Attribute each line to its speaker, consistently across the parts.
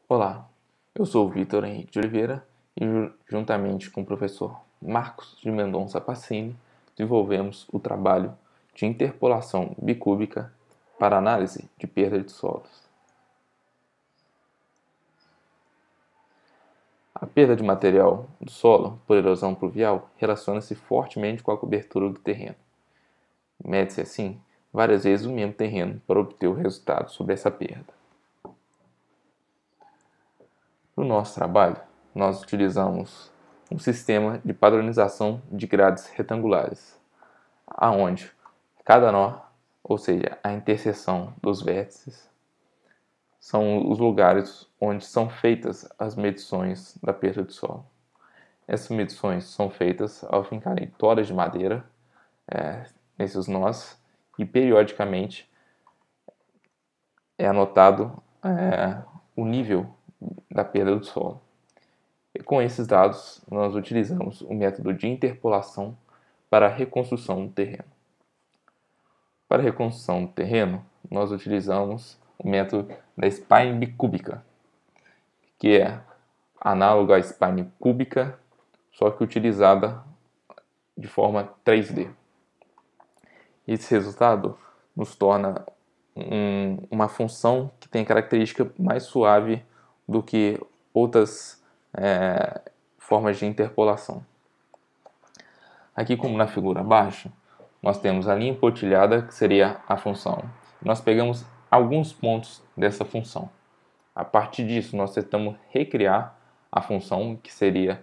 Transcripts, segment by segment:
Speaker 1: Olá, eu sou o Vitor Henrique de Oliveira e, juntamente com o professor Marcos de Mendonça Passini, desenvolvemos o trabalho de interpolação bicúbica para análise de perda de solos. A perda de material do solo por erosão pluvial relaciona-se fortemente com a cobertura do terreno. Mede-se, assim, várias vezes o mesmo terreno para obter o resultado sobre essa perda. No nosso trabalho, nós utilizamos um sistema de padronização de grades retangulares, aonde cada nó, ou seja, a interseção dos vértices, são os lugares onde são feitas as medições da perda de solo. Essas medições são feitas ao fincarem toras de madeira nesses nós e periodicamente é anotado o nível da perda do solo. E com esses dados, nós utilizamos o método de interpolação para a reconstrução do terreno. Para a reconstrução do terreno, nós utilizamos o método da spine bicúbica, que é análogo à spine cúbica, só que utilizada de forma 3D. Esse resultado nos torna uma função que tem característica mais suave do que outras formas de interpolação. Aqui, como na figura abaixo, nós temos a linha pontilhada, que seria a função. Nós pegamos alguns pontos dessa função. A partir disso, nós tentamos recriar a função, que seria,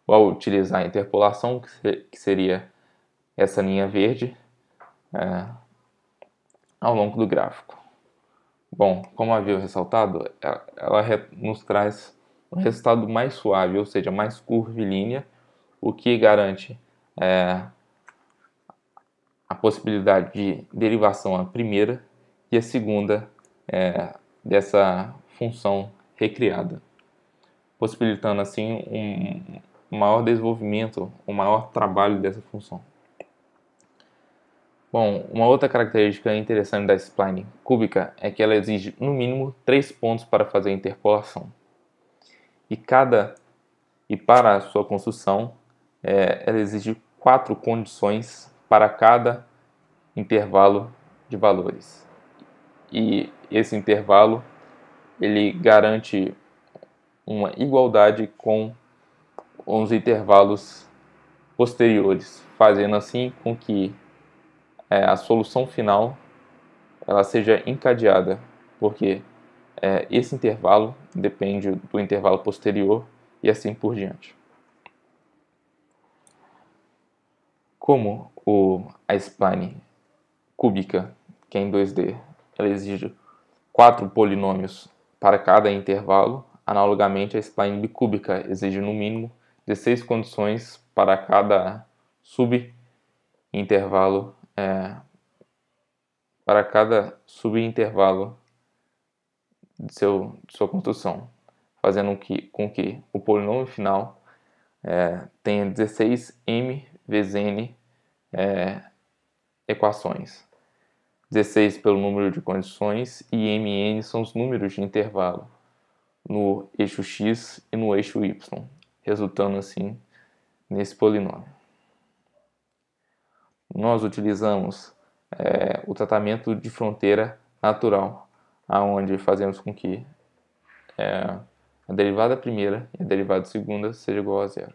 Speaker 1: ao utilizar a interpolação, que seria essa linha verde, ao longo do gráfico. Bom, como havia ressaltado, ela nos traz um resultado mais suave, ou seja, mais curvilínea, o que garante a possibilidade de derivação a primeira e a segunda dessa função recriada, possibilitando assim um maior desenvolvimento, um maior trabalho dessa função. Bom, uma outra característica interessante da spline cúbica é que ela exige no mínimo 3 pontos para fazer a interpolação. E para a sua construção, ela exige 4 condições para cada intervalo de valores. E esse intervalo ele garante uma igualdade com os intervalos posteriores, fazendo assim com que a solução final ela seja encadeada, porque esse intervalo depende do intervalo posterior e assim por diante. Como a spline cúbica, que é em 2D, ela exige 4 polinômios para cada intervalo, analogamente a spline bicúbica exige no mínimo 16 condições para cada subintervalo de sua construção, fazendo com que o polinômio final tenha 16 m vezes n equações. 16 pelo número de condições e mn são os números de intervalo no eixo x e no eixo y, resultando assim nesse polinômio. Nós utilizamos o tratamento de fronteira natural, aonde fazemos com que a derivada primeira e a derivada segunda seja igual a zero.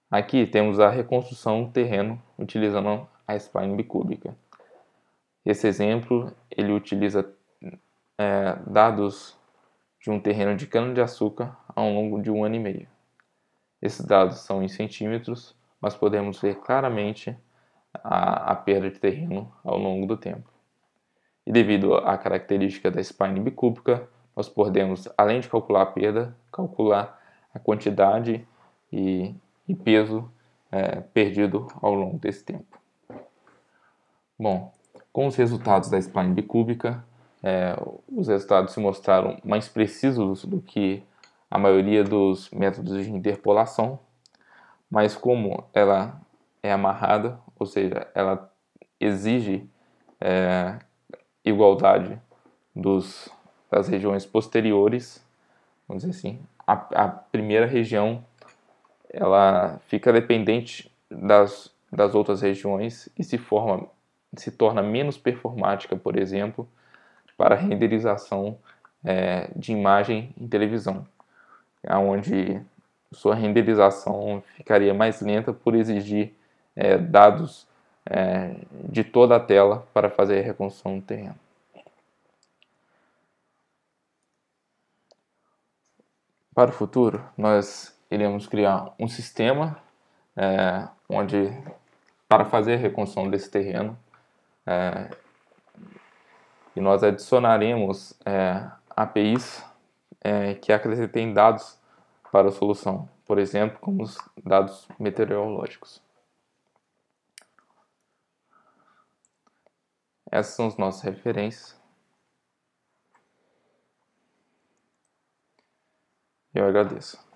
Speaker 1: Aqui temos a reconstrução do terreno utilizando a spline bicúbica. Esse exemplo ele utiliza dados de um terreno de cana-de-açúcar ao longo de 1 ano e meio. Esses dados são em centímetros, mas podemos ver claramente a perda de terreno ao longo do tempo. E devido à característica da spline bicúbica, nós podemos, além de calcular a perda, calcular a quantidade e peso perdido ao longo desse tempo. Bom, com os resultados da spline bicúbica, os resultados se mostraram mais precisos do que a maioria dos métodos de interpolação, mas como ela é amarrada, ou seja, ela exige igualdade das regiões posteriores, vamos dizer assim. A primeira região ela fica dependente das outras regiões e se torna menos performática, por exemplo, para renderização de imagem em televisão, onde sua renderização ficaria mais lenta por exigir dados de toda a tela para fazer a reconstrução do terreno. Para o futuro, nós iremos criar um sistema onde, para fazer a reconstrução desse terreno, e nós adicionaremos APIs que acrescentem dados para a solução, por exemplo, como os dados meteorológicos. Essas são as nossas referências. Eu agradeço.